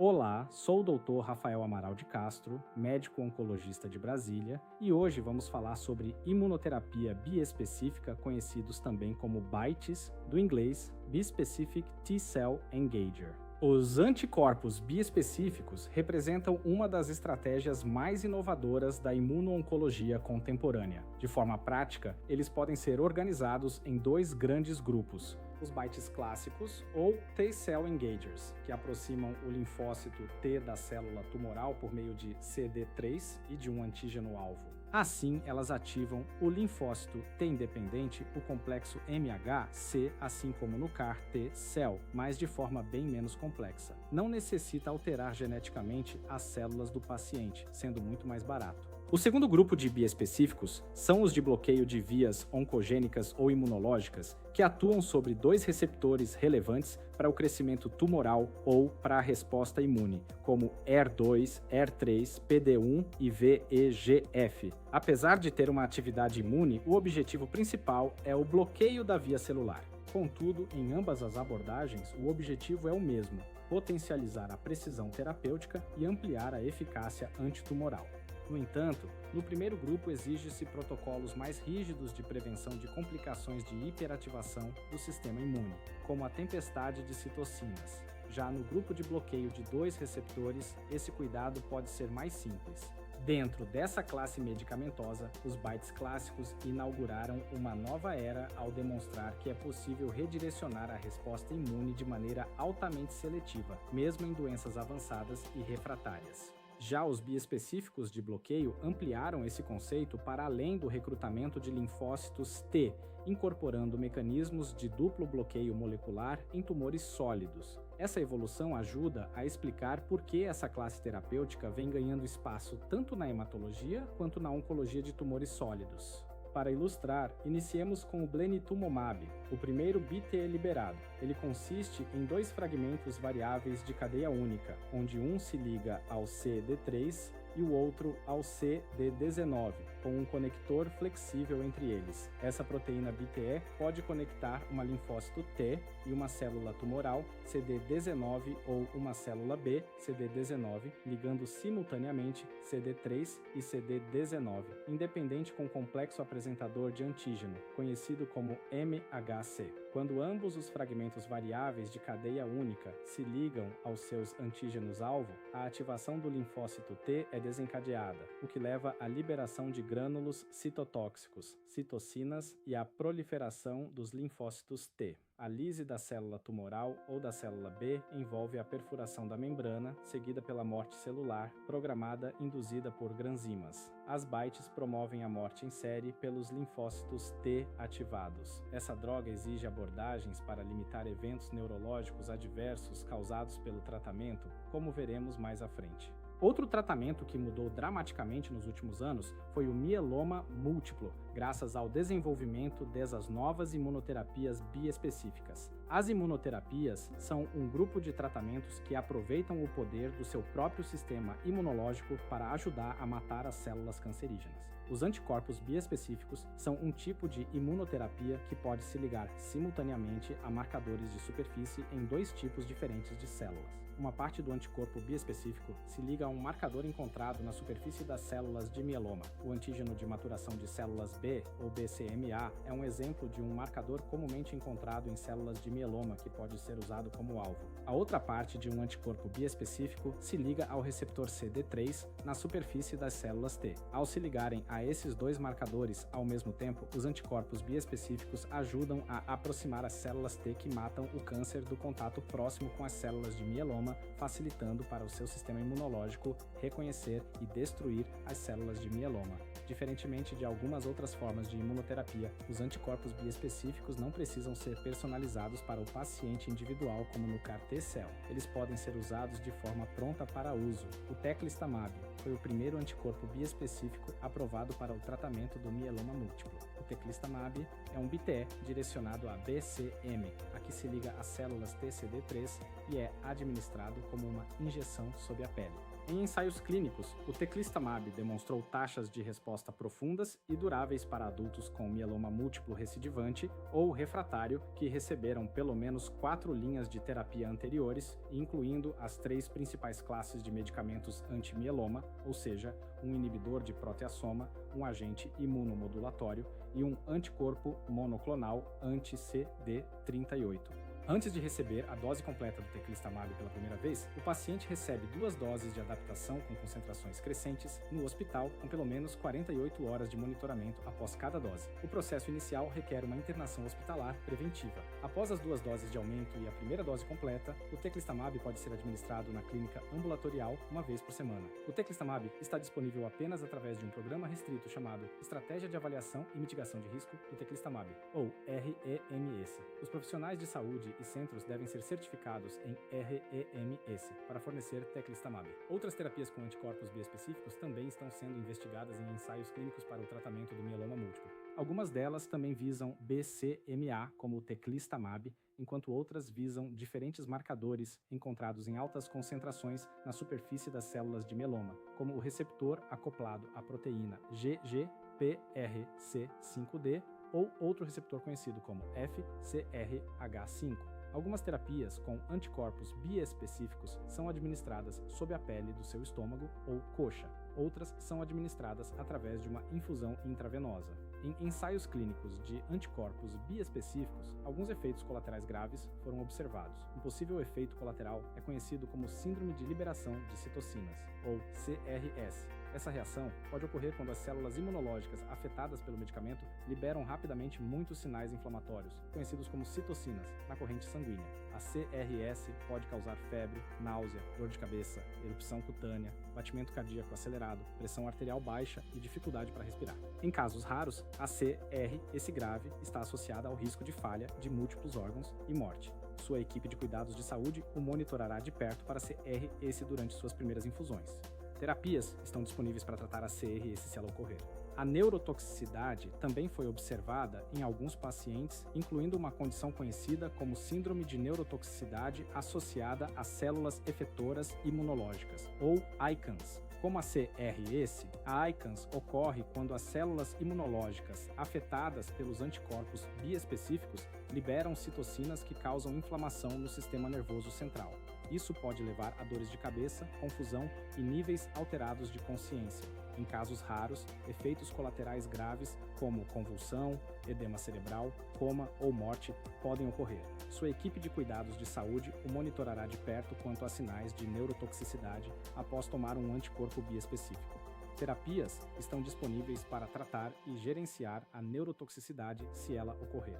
Olá, sou o Dr. Rafael Amaral de Castro, médico oncologista de Brasília, e hoje vamos falar sobre imunoterapia biespecífica, conhecidos também como BiTEs, do inglês Bispecific T-Cell Engager. Os anticorpos biespecíficos representam uma das estratégias mais inovadoras da imuno-oncologia contemporânea. De forma prática, eles podem ser organizados em dois grandes grupos: os BiTEs clássicos ou T-Cell Engagers, que aproximam o linfócito T da célula tumoral por meio de CD3 e de um antígeno-alvo. Assim, elas ativam o linfócito T-independente, o complexo MHC, assim como no CAR T-cell, mas de forma bem menos complexa. Não necessita alterar geneticamente as células do paciente, sendo muito mais barato. O segundo grupo de biespecíficos são os de bloqueio de vias oncogênicas ou imunológicas, que atuam sobre dois receptores relevantes para o crescimento tumoral ou para a resposta imune, como ER2, ER3, PD1 e VEGF. Apesar de ter uma atividade imune, o objetivo principal é o bloqueio da via celular. Contudo, em ambas as abordagens, o objetivo é o mesmo: potencializar a precisão terapêutica e ampliar a eficácia antitumoral. No entanto, no primeiro grupo exige-se protocolos mais rígidos de prevenção de complicações de hiperativação do sistema imune, como a tempestade de citocinas. Já no grupo de bloqueio de dois receptores, esse cuidado pode ser mais simples. Dentro dessa classe medicamentosa, os BiTEs clássicos inauguraram uma nova era ao demonstrar que é possível redirecionar a resposta imune de maneira altamente seletiva, mesmo em doenças avançadas e refratárias. Já os biespecíficos de bloqueio ampliaram esse conceito para além do recrutamento de linfócitos T, incorporando mecanismos de duplo bloqueio molecular em tumores sólidos. Essa evolução ajuda a explicar por que essa classe terapêutica vem ganhando espaço tanto na hematologia quanto na oncologia de tumores sólidos. Para ilustrar, iniciemos com o blenitumomab, o primeiro BiTE liberado. Ele consiste em dois fragmentos variáveis de cadeia única, onde um se liga ao CD3 e o outro ao CD19, com um conector flexível entre eles. Essa proteína BiTE pode conectar uma linfócito T e uma célula tumoral CD19 ou uma célula B CD19, ligando simultaneamente CD3 e CD19, independente com complexo apresentador de antígeno, conhecido como MHC. Quando ambos os fragmentos variáveis de cadeia única se ligam aos seus antígenos-alvo, a ativação do linfócito T é desencadeada, o que leva à liberação de grânulos citotóxicos, citocinas e à proliferação dos linfócitos T. A lise da célula tumoral ou da célula B envolve a perfuração da membrana, seguida pela morte celular, programada induzida por granzimas. As BiTEs promovem a morte em série pelos linfócitos T ativados. Essa droga exige abordagens para limitar eventos neurológicos adversos causados pelo tratamento, como veremos mais à frente. Outro tratamento que mudou dramaticamente nos últimos anos foi o mieloma múltiplo, graças ao desenvolvimento dessas novas imunoterapias biespecíficas. As imunoterapias são um grupo de tratamentos que aproveitam o poder do seu próprio sistema imunológico para ajudar a matar as células cancerígenas. Os anticorpos biespecíficos são um tipo de imunoterapia que pode se ligar simultaneamente a marcadores de superfície em dois tipos diferentes de células. Uma parte do anticorpo biespecífico se liga a um marcador encontrado na superfície das células de mieloma. O antígeno de maturação de células B, ou BCMA, é um exemplo de um marcador comumente encontrado em células de mieloma que pode ser usado como alvo. A outra parte de um anticorpo biespecífico se liga ao receptor CD3 na superfície das células T. Ao se ligarem a esses dois marcadores ao mesmo tempo, os anticorpos biespecíficos ajudam a aproximar as células T que matam o câncer do contato próximo com as células de mieloma, facilitando para o seu sistema imunológico reconhecer e destruir as células de mieloma. Diferentemente de algumas outras formas de imunoterapia, os anticorpos biespecíficos não precisam ser personalizados para o paciente individual como no CAR T-cell. Eles podem ser usados de forma pronta para uso. O teclistamab foi o primeiro anticorpo biespecífico aprovado para o tratamento do mieloma múltiplo. O teclistamab é um BiTE direcionado a BCM, a que se liga às células TCD3 e é administrado como uma injeção sob a pele. Em ensaios clínicos, o teclistamab demonstrou taxas de resposta profundas e duráveis para adultos com mieloma múltiplo recidivante ou refratário que receberam pelo menos 4 linhas de terapia anteriores, incluindo as 3 principais classes de medicamentos antimieloma, ou seja, um inibidor de proteasoma, um agente imunomodulatório e um anticorpo monoclonal anti-CD38. Antes de receber a dose completa do teclistamab pela primeira vez, o paciente recebe 2 doses de adaptação com concentrações crescentes no hospital com pelo menos 48 horas de monitoramento após cada dose. O processo inicial requer uma internação hospitalar preventiva. Após as 2 doses de aumento e a primeira dose completa, o teclistamab pode ser administrado na clínica ambulatorial uma vez por semana. O teclistamab está disponível apenas através de um programa restrito chamado Estratégia de Avaliação e Mitigação de Risco do Teclistamab, ou REMS. Os profissionais de saúde e centros devem ser certificados em REMS para fornecer teclistamab. Outras terapias com anticorpos biespecíficos também estão sendo investigadas em ensaios clínicos para o tratamento do mieloma múltiplo. Algumas delas também visam BCMA, como o teclistamab, enquanto outras visam diferentes marcadores encontrados em altas concentrações na superfície das células de mieloma, como o receptor acoplado à proteína GGPRC5D ou outro receptor conhecido como FcRH5. Algumas terapias com anticorpos biespecíficos são administradas sob a pele do seu estômago ou coxa. Outras são administradas através de uma infusão intravenosa. Em ensaios clínicos de anticorpos biespecíficos, alguns efeitos colaterais graves foram observados. Um possível efeito colateral é conhecido como Síndrome de Liberação de Citocinas, ou CRS. Essa reação pode ocorrer quando as células imunológicas afetadas pelo medicamento liberam rapidamente muitos sinais inflamatórios, conhecidos como citocinas, na corrente sanguínea. A CRS pode causar febre, náusea, dor de cabeça, erupção cutânea, batimento cardíaco acelerado, pressão arterial baixa e dificuldade para respirar. Em casos raros, a CRS grave está associada ao risco de falha de múltiplos órgãos e morte. Sua equipe de cuidados de saúde o monitorará de perto para CRS durante suas primeiras infusões. Terapias estão disponíveis para tratar a CRS se ela ocorrer. A neurotoxicidade também foi observada em alguns pacientes, incluindo uma condição conhecida como Síndrome de Neurotoxicidade Associada a Células Efetoras Imunológicas, ou ICANS. Como a CRS, a ICANS ocorre quando as células imunológicas afetadas pelos anticorpos biespecíficos liberam citocinas que causam inflamação no sistema nervoso central. Isso pode levar a dores de cabeça, confusão e níveis alterados de consciência. Em casos raros, efeitos colaterais graves, como convulsão, edema cerebral, coma ou morte, podem ocorrer. Sua equipe de cuidados de saúde o monitorará de perto quanto a sinais de neurotoxicidade após tomar um anticorpo biespecífico. Terapias estão disponíveis para tratar e gerenciar a neurotoxicidade se ela ocorrer.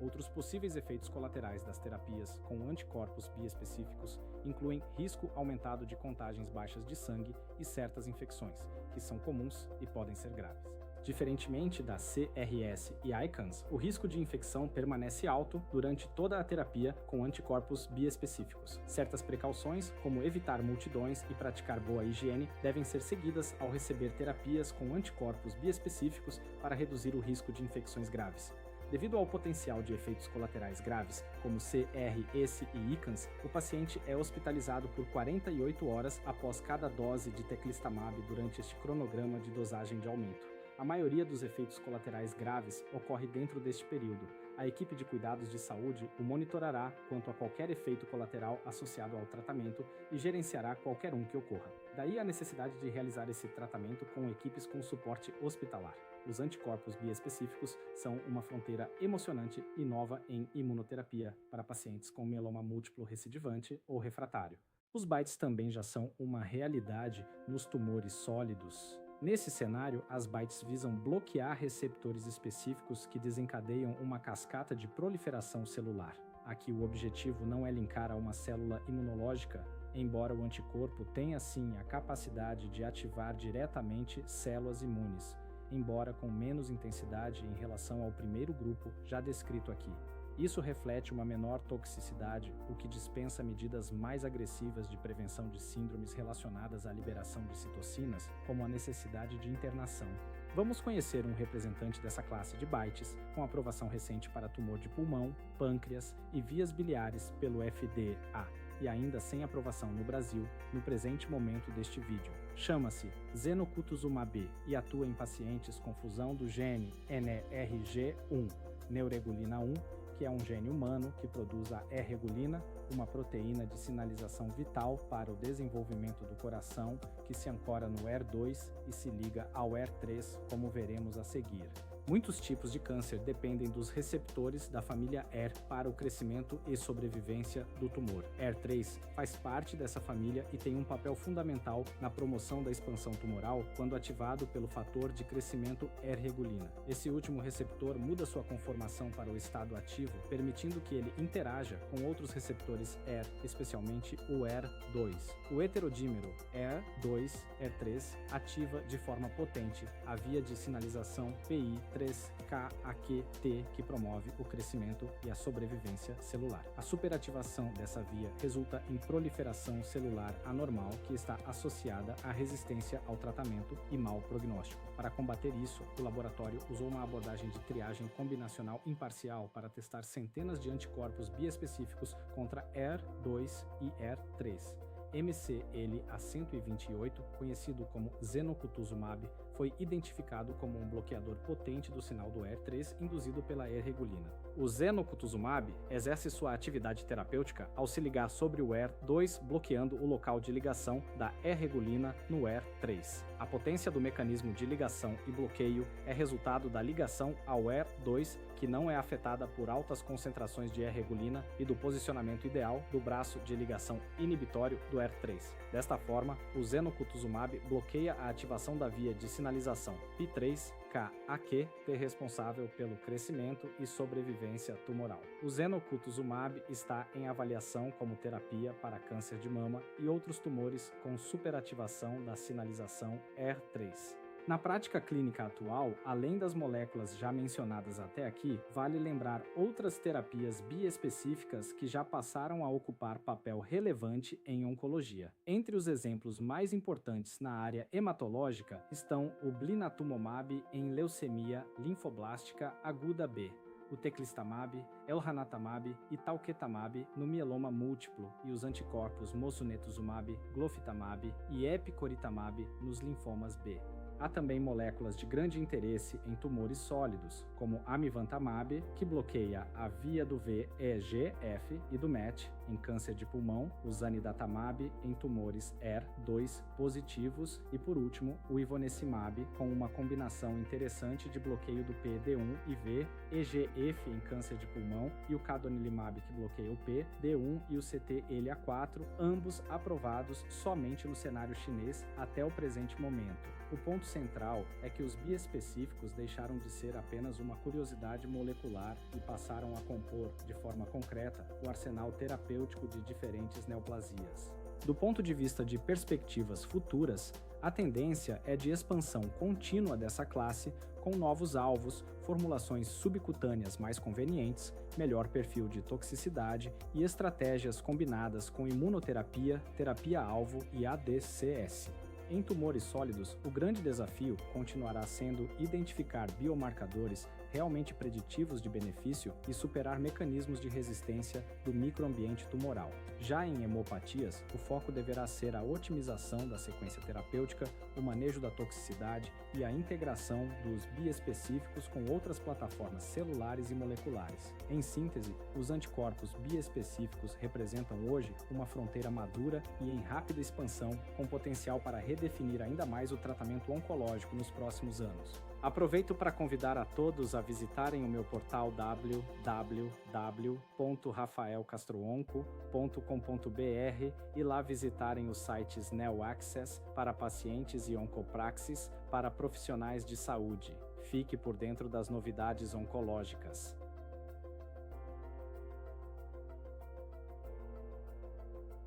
Outros possíveis efeitos colaterais das terapias com anticorpos biespecíficos incluem risco aumentado de contagens baixas de sangue e certas infecções, que são comuns e podem ser graves. Diferentemente da CRS e ICANS, o risco de infecção permanece alto durante toda a terapia com anticorpos biespecíficos. Certas precauções, como evitar multidões e praticar boa higiene, devem ser seguidas ao receber terapias com anticorpos biespecíficos para reduzir o risco de infecções graves. Devido ao potencial de efeitos colaterais graves, como CRS e ICANS, o paciente é hospitalizado por 48 horas após cada dose de teclistamab durante este cronograma de dosagem de aumento. A maioria dos efeitos colaterais graves ocorre dentro deste período. A equipe de cuidados de saúde o monitorará quanto a qualquer efeito colateral associado ao tratamento e gerenciará qualquer um que ocorra. Daí a necessidade de realizar esse tratamento com equipes com suporte hospitalar. Os anticorpos biespecíficos são uma fronteira emocionante e nova em imunoterapia para pacientes com mieloma múltiplo recidivante ou refratário. Os BiTEs também já são uma realidade nos tumores sólidos. Nesse cenário, as BiTEs visam bloquear receptores específicos que desencadeiam uma cascata de proliferação celular. Aqui o objetivo não é linkar a uma célula imunológica, embora o anticorpo tenha sim a capacidade de ativar diretamente células imunes, embora com menos intensidade em relação ao primeiro grupo já descrito aqui. Isso reflete uma menor toxicidade, o que dispensa medidas mais agressivas de prevenção de síndromes relacionadas à liberação de citocinas, como a necessidade de internação. Vamos conhecer um representante dessa classe de BiTEs, com aprovação recente para tumor de pulmão, pâncreas e vias biliares pelo FDA. e ainda sem aprovação no Brasil no presente momento deste vídeo. Chama-se zenocutuzumab e atua em pacientes com fusão do gene NRG1, neuregulina 1, que é um gene humano que produz a erregulina, uma proteína de sinalização vital para o desenvolvimento do coração, que se ancora no ER2 e se liga ao ER3, como veremos a seguir. Muitos tipos de câncer dependem dos receptores da família ER para o crescimento e sobrevivência do tumor. ER3 faz parte dessa família e tem um papel fundamental na promoção da expansão tumoral quando ativado pelo fator de crescimento erregulina. Esse último receptor muda sua conformação para o estado ativo, permitindo que ele interaja com outros receptores ER, especialmente o ER2. O heterodímero ER2-ER3 ativa de forma potente a via de sinalização PI3KAQT, que promove o crescimento e a sobrevivência celular. A superativação dessa via resulta em proliferação celular anormal, que está associada à resistência ao tratamento e mau prognóstico. Para combater isso, o laboratório usou uma abordagem de triagem combinacional imparcial para testar centenas de anticorpos biespecíficos contra ER2 e ER3. MCL-A128, conhecido como zenocutuzumab, foi identificado como um bloqueador potente do sinal do ER3 induzido pela erregulina. O zenocutuzumab exerce sua atividade terapêutica ao se ligar sobre o ER2, bloqueando o local de ligação da erregulina no ER3. A potência do mecanismo de ligação e bloqueio é resultado da ligação ao ER2, que não é afetada por altas concentrações de erregulina, e do posicionamento ideal do braço de ligação inibitório do ER3. Desta forma, o zenocutuzumab bloqueia a ativação da via de sinalização PI3KAQT, responsável pelo crescimento e sobrevivência tumoral. O zenocutuzumab está em avaliação como terapia para câncer de mama e outros tumores com superativação da sinalização ER3. Na prática clínica atual, além das moléculas já mencionadas até aqui, vale lembrar outras terapias biespecíficas que já passaram a ocupar papel relevante em oncologia. Entre os exemplos mais importantes na área hematológica estão o blinatumomab em leucemia linfoblástica aguda B, o teclistamab, elranatamab e talquetamab no mieloma múltiplo e os anticorpos mosunetuzumab, glofitamab e epcoritamab nos linfomas B. Há também moléculas de grande interesse em tumores sólidos, como amivantamab, que bloqueia a via do VEGF e do MET em câncer de pulmão, o zanidatamab em tumores ER2 positivos e, por último, o ivonescimab, com uma combinação interessante de bloqueio do PD1 e V, EGF em câncer de pulmão e o cadonilimab, que bloqueia o P, D1 e o CTLA4, ambos aprovados somente no cenário chinês até o presente momento. O ponto central é que os biespecíficos deixaram de ser apenas uma curiosidade molecular e passaram a compor, de forma concreta, o arsenal terapêutico de diferentes neoplasias. Do ponto de vista de perspectivas futuras, a tendência é de expansão contínua dessa classe, com novos alvos, formulações subcutâneas mais convenientes, melhor perfil de toxicidade e estratégias combinadas com imunoterapia, terapia-alvo e ADCS. Em tumores sólidos, o grande desafio continuará sendo identificar biomarcadores realmente preditivos de benefício e superar mecanismos de resistência do microambiente tumoral. Já em hemopatias, o foco deverá ser a otimização da sequência terapêutica, o manejo da toxicidade e a integração dos biespecíficos com outras plataformas celulares e moleculares. Em síntese, os anticorpos biespecíficos representam hoje uma fronteira madura e em rápida expansão, com potencial para redefinir ainda mais o tratamento oncológico nos próximos anos. Aproveito para convidar a todos a visitarem o meu portal www.rafaelcastroonco.com.br e lá visitarem os sites NeoAccess para pacientes e Oncopraxis para profissionais de saúde. Fique por dentro das novidades oncológicas.